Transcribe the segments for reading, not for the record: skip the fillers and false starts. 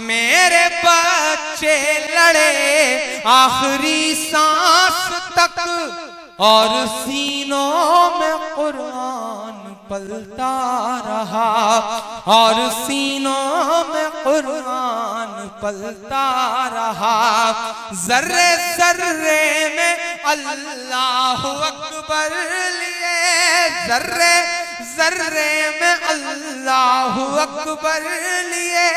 मेरे बच्चे लड़े आखिरी सांस तक और सीनों में कुरान पलता रहा, और सीनों में कुरान पलता रहा। जर्रे जर्रे में अल्लाहु अकबर लिए, जर्रे जर्रे में अल्लाहु अकबर लिए।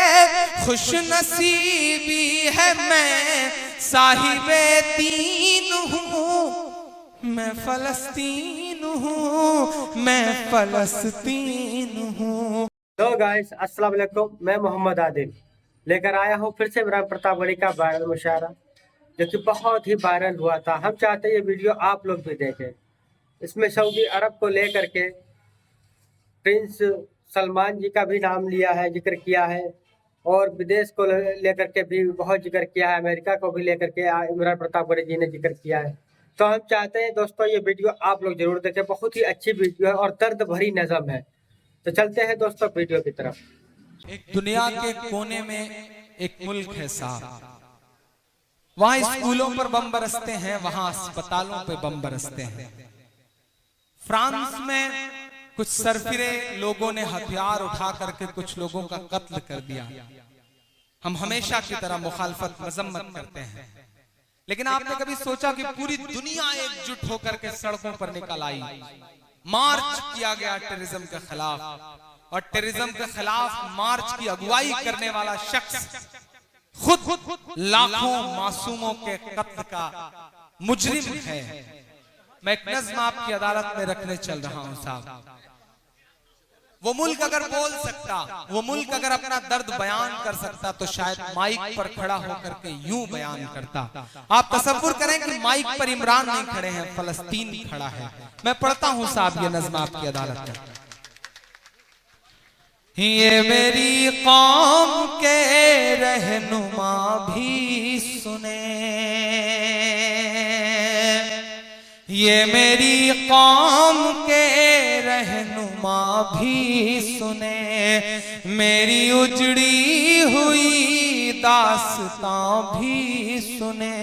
खुश नसीबी है मैं साहिबे दीन हूँ, मैं फलस्तीन हूँ, मैं फलस्तीन हूँ। तो गाइस अस्सलाम वालेकुम, मैं मोहम्मद आदिल लेकर आया हूँ फिर से इमरान प्रतापगढ़ी का वायरल मुशायरा, जो कि बहुत ही वायरल हुआ था। हम चाहते हैं ये वीडियो आप लोग भी देखें। इसमें सऊदी अरब को लेकर के प्रिंस सलमान जी का भी नाम लिया है, जिक्र किया है, और विदेश को लेकर के भी बहुत जिक्र किया है, अमेरिका को भी लेकर के इमरान प्रतापगढ़ी जी ने जिक्र किया है। तो हम चाहते हैं दोस्तों ये वीडियो आप लोग जरूर देखें, बहुत ही अच्छी वीडियो है और दर्द भरी नज़म है। तो चलते हैं दोस्तों वीडियो की तरफ। एक दुनिया के कोने में एक मुल्क है साहब, वहां स्कूलों पर बम बरसते हैं, वहां अस्पतालों पे बम बरसते हैं। फ्रांस में कुछ सरफिरे लोगों ने हथियार उठा करके कुछ लोगों का कत्ल कर दिया। हम हमेशा की तरह मुखालफत मजम्मत करते हैं, लेकिन आपने कभी सोचा कि पूरी दुनिया एकजुट होकर के सड़कों पर निकल आई, मार्च किया गया टेररिज्म के खिलाफ, और टेररिज्म के खिलाफ मार्च की अगुवाई करने वाला शख्स खुद लाखों मासूमों के कत्ल का मुजरिम है। मैं एक नज़्म आपकी अदालत में रखने चल रहा हूं साहब। वो मुल्क अगर बोल सकता, वो मुल्क अगर अपना दर्द बयान कर सकता, तो शायद माइक पर खड़ा होकर के यूं बयान करता। आप तसव्वुर करें कि माइक पर इमरान नहीं खड़े हैं, फलस्तीन खड़ा है। मैं पढ़ता हूं साहब ये नज़्म आपकी अदालत में। ये मेरी कौम के रहनुमा भी सुने, ये मेरी कौम के रहनुमा भी सुने, मेरी उजड़ी हुई दास्तां भी सुने,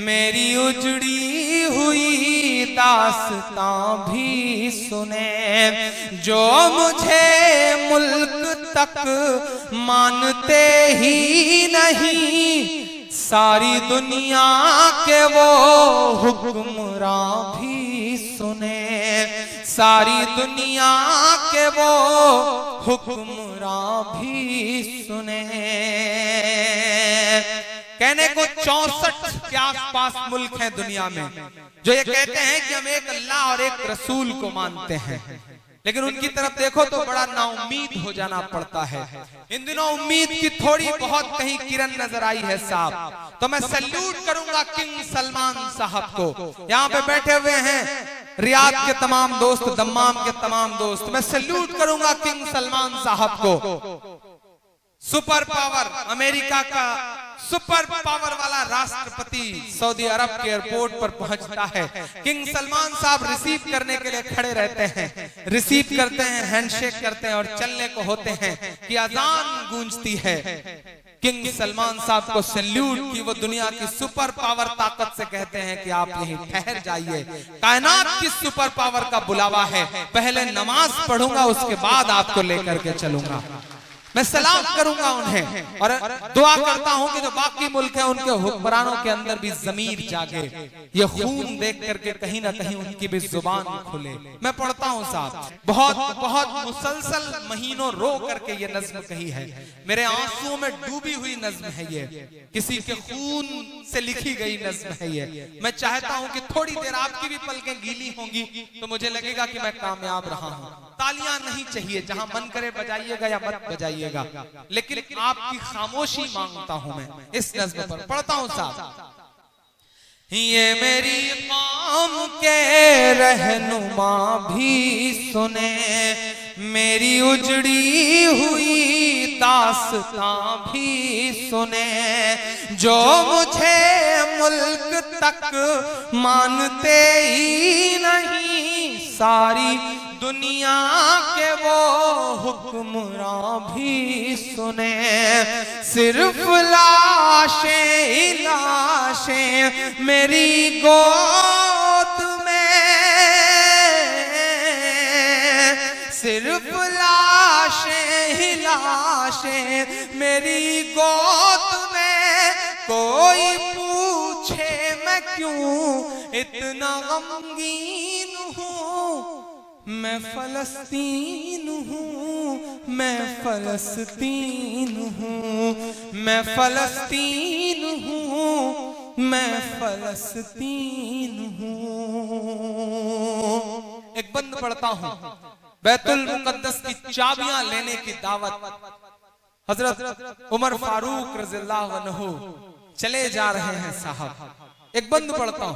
मेरी उजड़ी हुई दास्तां भी सुने। जो मुझे मुल्क तक मानते ही नहीं, सारी दुनिया के वो हुक्मरां भी सुने, सारी दुनिया के वो हुक्मरां भी सुने। कहने को 64 के आसपास मुल्क हैं दुनिया में जो ये कहते हैं कि हम एक अल्लाह और एक रसूल को मानते हैं, लेकिन उनकी तरफ देखो तो बड़ा नाउम्मीद हो जाना पड़ता है। इन दिनों उम्मीद की थोड़ी बहुत कहीं किरण नजर आई है साहब। तो मैं सल्यूट करूंगा किंग सलमान साहब को। यहाँ पे बैठे हुए हैं रियाद के तमाम दोस्त, दम्माम के तमाम दोस्त, मैं सल्यूट करूंगा किंग सलमान साहब को। सुपर पावर, अमेरिका का सुपर पावर वाला राष्ट्रपति सऊदी अरब के एयरपोर्ट पर पहुंचता है। किंग सलमान साहब रिसीव करने के लिए खड़े रहते हैं, रिसीव करते हैं, हैंडशेक करते हैं और चलने को होते हैं कि अजान गूंजती है। किंग सलमान साहब को सैल्यूट की वो दुनिया की सुपर पावर ताकत से कहते हैं कि आप यहीं ठहर जाइए, कायनात की सुपर पावर का बुलावा है, पहले नमाज पढ़ूंगा उसके बाद आपको लेकर के चलूंगा। मैं सलाम करूंगा उन्हें और दुआ करता हूं कि जो बाकी मुल्क हैं उनके हुक्मरानों के अंदर भी ज़मीर जागे, ये खून देख करके कहीं ना कहीं उनकी भी जुबान खुले। मैं पढ़ता हूं साहब, बहुत बहुत मुसलसल महीनों रो करके ये नज़्म कही है, मेरे आंसुओं में डूबी हुई नज़्म है ये, किसी के खून से लिखी गई नज़्म है ये। मैं चाहता हूं कि थोड़ी देर आपकी भी पलकें गीली होंगी तो मुझे लगेगा कि मैं कामयाब रहा हूं। तालियां नहीं चाहिए, जहां मन करे बजाइएगा या मत बजाइएगा, लेकिन आपकी खामोशी मांगता हूं मैं इस नज़्म पर। पढ़ता हूं साहब। ये मेरी कौम के रहनुमा भी सुने, मेरी उजड़ी हुई दास्तां भी सुने, जो मुझे मुल्क तक मानते ही नहीं, सारी दुनिया के वो हुक्मरां भी सुने, सिर्फ लाशें ही लाशें मेरी गोद में, सिर्फ लाशें ही लाशें मेरी गोद में। कोई पूछे मैं क्यों इतना गमगीन हूँ, मैं फलस्तीन हूँ, मैं फलस्तीन हूँ, मैं फलस्तीन हूँ, मैं फलस्तीन हूँ। एक बंद पढ़ता हूँ, बैतुल मुकद्दस की चाबियां लेने की दावत हजरत उमर फारूक रज़ियल्लाहु अन्हु चले जा रहे हैं साहब। एक बंद पढ़ता हूं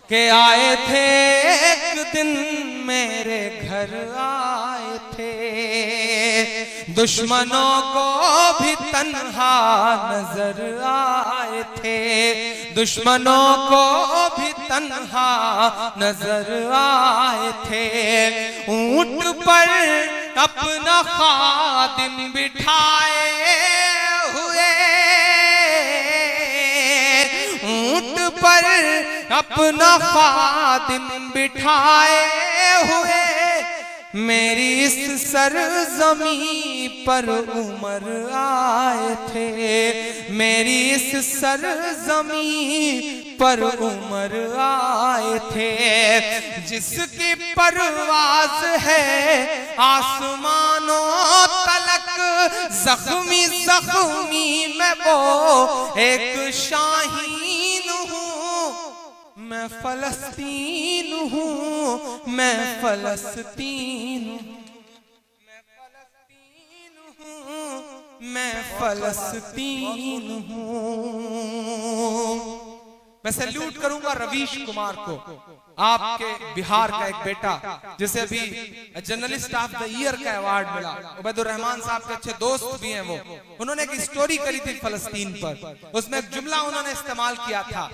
कि आए थे एक दिन मेरे घर आए थे, दुश्मनों को भी तन्हा नजर आए थे, दुश्मनों को भी तन्हा नजर आए थे। ऊंट पर अपना खादिम बिठाए हुए, ऊंट पर अपना खादिम बिठाए हुए, मेरी इस सरजमी पर उमर आए थे, मेरी इस सरजमी पर उमर आए थे। जिसकी परवाज है आसमानों तलक, जख्मी जख्मी मैं वो एक शाहीन हूँ, मैं फलस्तीन हूँ, मैं फलस्तीन हूँ, मैं फलस्तीन हूँ। मैं सैल्यूट करूंगा रवीश कुमार को, आपके बिहार का एक बेटा जिसे अभी जर्नलिस्ट ऑफ द ईयर का अवार्ड मिला। उबैदुर रहमान साहब के अच्छे दोस्त भी हैं वो। उन्होंने एक स्टोरी करी थी फलस्तीन पर, उसमें एक जुमला उन्होंने इस्तेमाल किया था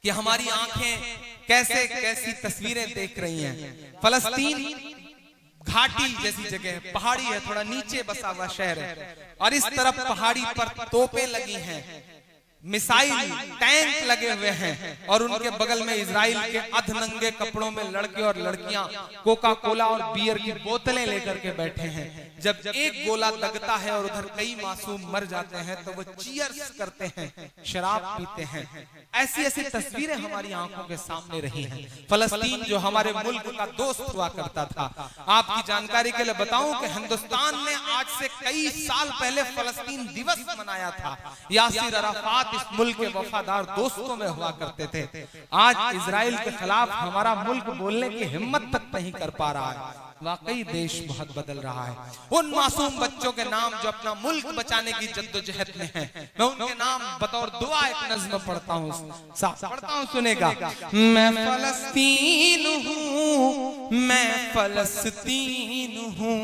कि हमारी आंखें कैसे कैसी तस्वीरें देख रही हैं। फलस्तीन घाटी जैसी जगह है, पहाड़ी है, थोड़ा नीचे बसा हुआ शहर है, और इस तरफ पहाड़ी पर तोपें लगी हैं, मिसाइल टैंक लगे हुए हैं, और उनके बगल में इजराइल के अधनंगे कपड़ों में लड़के और लड़कियां कोका कोला और बियर की बोतलें लेकर के बैठे हैं। जब एक गोला लगता है और उधर कई मासूम मर जाते हैं तो वो चीयर्स करते हैं, शराब पीते हैं। ऐसी ऐसी तस्वीरें हमारी आंखों के सामने रही हैं। फलस्तीन जो हमारे मुल्क का दोस्त हुआ करता था, आपकी जानकारी के लिए बताऊं कि हिंदुस्तान ने आज से कई साल पहले फलस्तीन दिवस मनाया था। यासिर अराफात इस मुल्क के वफादार दोस्तों में हुआ करते थे। आज इजराइल के खिलाफ हमारा मुल्क बोलने की हिम्मत तक नहीं कर पा रहा है। वाकई देश बहुत बदल रहा है। उन मासूम बच्चों के नाम जो अपना मुल्क बचाने की जद्दोजहद में हैं, मैं उनके नाम बतौर दुआ एक नज़्म पढ़ता हूँ, सुनेगा। मैं फलस्तीन हूँ, मैं फलस्तीन हूँ,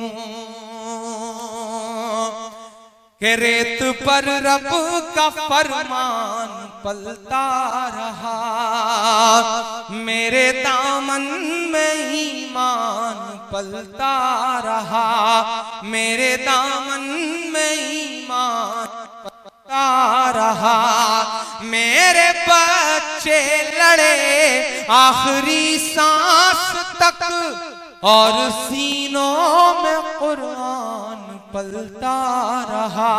के रेत पर रब का फरमान पलता रहा, मेरे दामन में ईमान पलता रहा, मेरे दामन में ईमान पलता रहा। मेरे बच्चे लड़े आखिरी सांस तक, और सीनों में कुरान पलता रहा,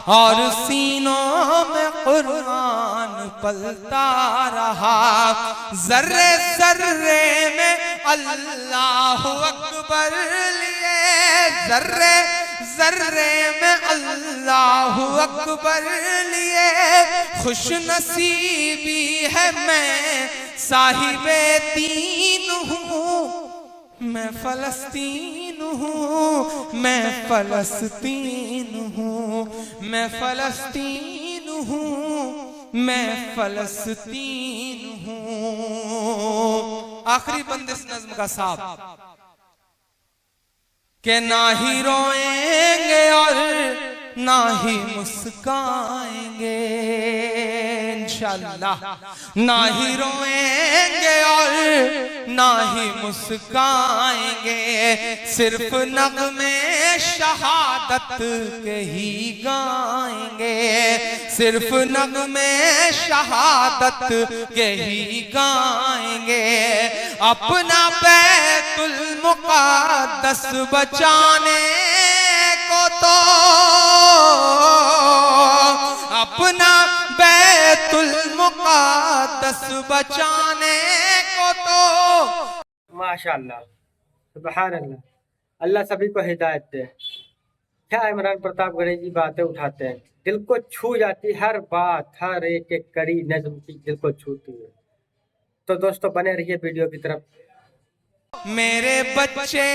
और सीनों में कुरान पलता रहा। जर्रे जर्रे में अल्लाह अकबर लिए, जर्रे जर्रे में अल्लाह अकबर लिए। खुश नसीबी है मैं साहिबे दीन हूँ, मैं फलस्तीन हूँ, मैं फलस्तीन हूँ, मैं फलस्तीन हूँ, मैं फलस्तीन हूँ। आखिरी बंद इस नज़्म का साहब के ना ही रोएंगे और ना ही मुस्काएंगे, इंशाअल्लाह, ना ही रोएंगे और ना ही मुस्काएंगे, सिर्फ नग़्मे शहादत के ही गाएंगे, सिर्फ नग़्मे शहादत के ही गाएंगे। अपना बैतुल मुक़द्दस बचाने को तो, अपना बैतुल मुक़द्दस बचाने को तो। माशाअल्लाह, सुभान अल्लाह। अल्लाह सभी को हिदायत दे। क्या इमरान प्रतापगढ़ी जी बातें उठाते हैं, दिल को छू जाती, हर बात, हर एक एक कड़ी नज़्म की दिल को छूती है। तो दोस्तों बने रहिए वीडियो की तरफ। मेरे बच्चे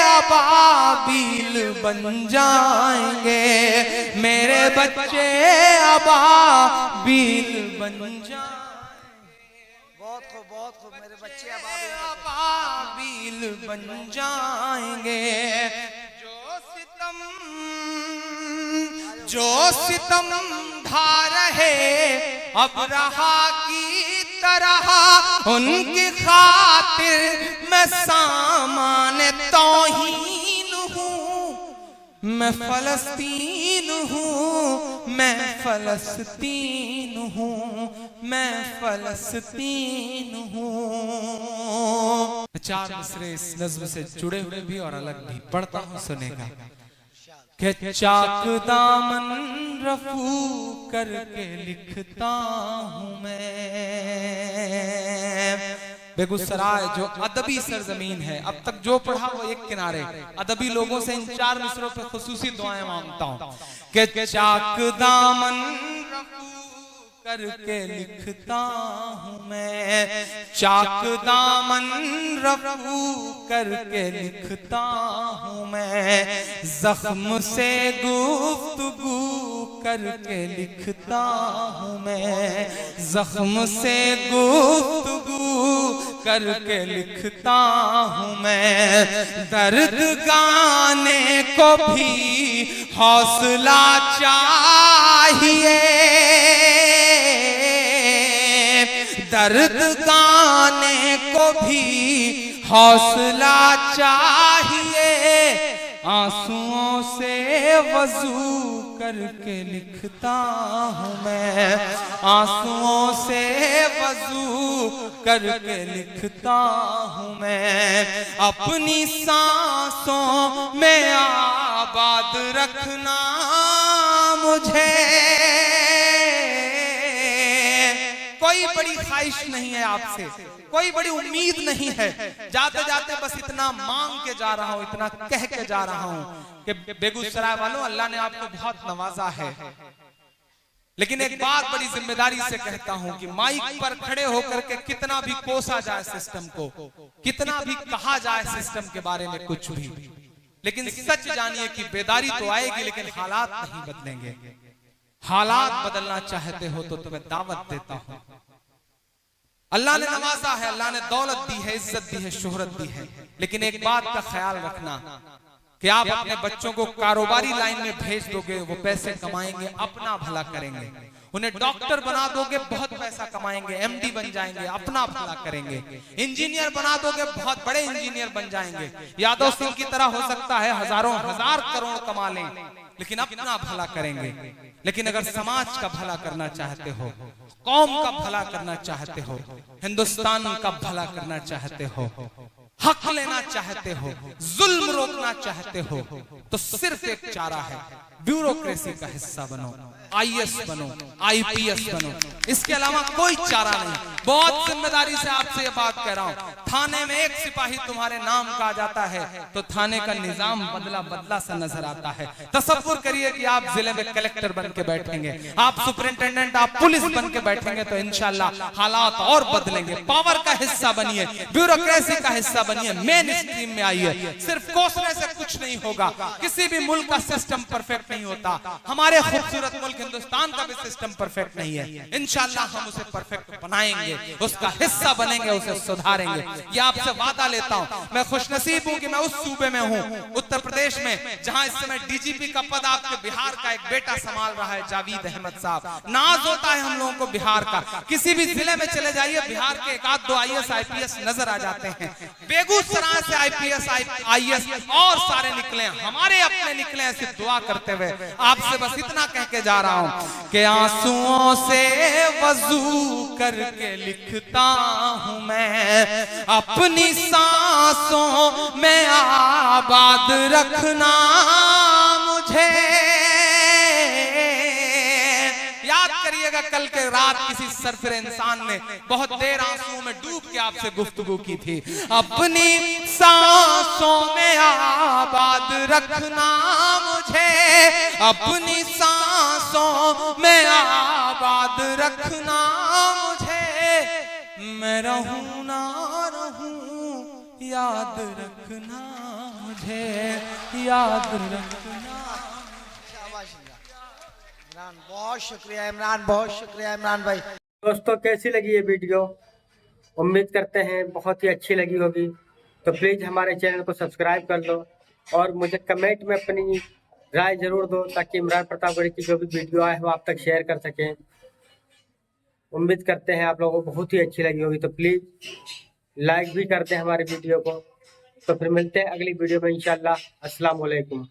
अबाबील बन जाएंगे, मेरे बच्चे अबाबील बन जाएंगे, बहुत खूब मेरे बच्चे अबाबील बन जाएंगे। जो सितम ढा रहे अब रहा की तरह, उनकी खातिर मैं सामान तौहीन हूँ, मैं फलस्तीन हूँ, मैं फलस्तीन हूँ, मैं फलस्तीन हूँ। चार मिसरे इस नज़्म से जुड़े हुए भी और अलग भी पढ़ता हूँ, सुनेगा। कि चाक दामन रफू करके लिखता हूँ मैं। बेगूसराय जो अदबी सरजमीन है, अब तक जो पढ़ा वो एक किनारे, अदबी लोगों से इन चार मिसरों पे खुसूसी दुआएं मांगता हूँ। कि चाक दामन रफू करके लिखता हूँ मैं, चाक दामन रफू करके लिखता हूँ मैं, जख्म से गुफ्तगू करके लिखता हूँ मैं, जख्म से गुफ्तगू करके लिखता हूँ मैं। दर्द गाने को भी हौसला चाहिए, दर्द गाने को भी हौसला चाहिए, आंसुओं से वजू करके लिखता हूँ मैं, आंसुओं से वजू करके लिखता हूँ मैं। अपनी सांसों में आबाद रखना मुझे, कोई बड़ी ख्वाहिश नहीं है आपसे, कोई बड़ी उम्मीद नहीं है, जाते जाते बस इतना मांग के जा रहा हूँ, इतना कह के जा रहा हूँ कि बेगूसराय वालों, अल्लाह ने आपको बहुत नवाजा है, लेकिन एक बात बड़ी जिम्मेदारी से कहता हूँ कि माइक पर खड़े होकर के कितना भी कोसा जाए सिस्टम को, कितना भी कहा जाए सिस्टम के बारे में कुछ भी, लेकिन सच जानिए कि बेदारी तो आएगी लेकिन हालात नहीं बदलेंगे। हालात बदलना चाहते हो तो तुम्हें दावत देता हूं। अल्लाह ने नवाजा है, अल्लाह ने दौलत दी है, इज्जत दी है, शोहरत दी है, लेकिन एक बात का ख्याल रखना कि आप अपने बच्चों को कारोबारी लाइन में भेज दोगे, वो पैसे कमाएंगे, अपना भला करेंगे। उन्हें डॉक्टर बना दोगे, बहुत पैसा कमाएंगे, एमडी बन जाएंगे, अपना भला करेंगे। इंजीनियर बना दोगे, बहुत बड़े इंजीनियर बन जाएंगे। यादव सिंह की तरह हो सकता है हजारों हजार करोड़ कमा लें, लेकिन अपना भला करेंगे। लेकिन अगर समाज का भला करना चाहते हो, कौम का भला करना चाहते हो, हिंदुस्तान का भला करना चाहते हो, हक लेना चाहते हो, जुल्म रोकना चाहते हो, तो सिर्फ एक चारा है, ब्यूरोक्रेसी का हिस्सा बनो, आईएएस बनो, आईपीएस बनो, इसके अलावा कोई चारा नहीं। बहुत जिम्मेदारी से आपसे ये बात कह रहा हूँ, थाने में एक सिपाही तुम्हारे नाम का आ जाता है तो थाने का निजाम बदला बदला सा नजर आता है। तसव्वुर करिए कि आप जिले में कलेक्टर बन के बैठेंगे, आप सुपरिंटेंडेंट, आप पुलिस बन के बैठेंगे तो इंशाल्लाह हालात और बदलेंगे। पावर का हिस्सा बनिए, ब्यूरोक्रेसी का हिस्सा बनिए, मेन स्ट्रीम में आइए। सिर्फ कोसने से कुछ नहीं होगा, किसी भी मुल्क का सिस्टम परफेक्ट नहीं होता, हमारे खूबसूरत मुल्क हिंदुस्तान का भी सिस्टम परफेक्ट नहीं है। इंशाल्लाह हम उसे परफेक्ट बनाएंगे, उसका हिस्सा बनेंगे, उसे सुधारेंगे, ये आपसे वादा लेता हूँ। मैं खुशनसीब हूँ कि मैं उस सूबे में हूँ, उत्तर प्रदेश में, जहाँ इस समय डीजीपी का पद आपके बिहार का एक बेटा संभाल रहा है, जावेद अहमद साहब। नाज होता है हम लोगों को बिहार का, किसी भी जिले में चले जाइए बिहार के एक आध दो IAS IPS नजर आ जाते हैं। बेगूसराय से IPS IAS और सारे निकले, हमारे अपने निकले, ऐसी दुआ करते हुए आपसे बस इतना कह के जा रहा हूं कि आंसुओं से वजू करके लिखता हूं मैं, अपनी सांसों में आबाद रखना मुझे। याद करिएगा कल के रात किसी सरफिर इंसान ने बहुत देर आंसुओं में डूब के आपसे गुफ्तगू की थी, अपनी सांसों में आबाद रखना मुझे, अपनी सांसों में आबाद रखना मुझे, मैं रहूं ना रहूं याद रखना मुझे, याद रखना। इमरान बहुत शुक्रिया, इमरान बहुत शुक्रिया, इमरान भाई। दोस्तों कैसी लगी ये वीडियो? उम्मीद करते हैं बहुत ही अच्छी लगी होगी। तो प्लीज़ हमारे चैनल को सब्सक्राइब कर लो और मुझे कमेंट में अपनी राय ज़रूर दो, ताकि इमरान प्रतापगढ़ी की जो भी वीडियो आए वो आप तक शेयर कर सकें। उम्मीद करते हैं आप लोगों को बहुत ही अच्छी लगी होगी। तो प्लीज़ लाइक भी कर दें हमारे वीडियो को। तो फिर मिलते हैं अगली वीडियो में इंशाल्लाह। अस्सलाम वालेकुम।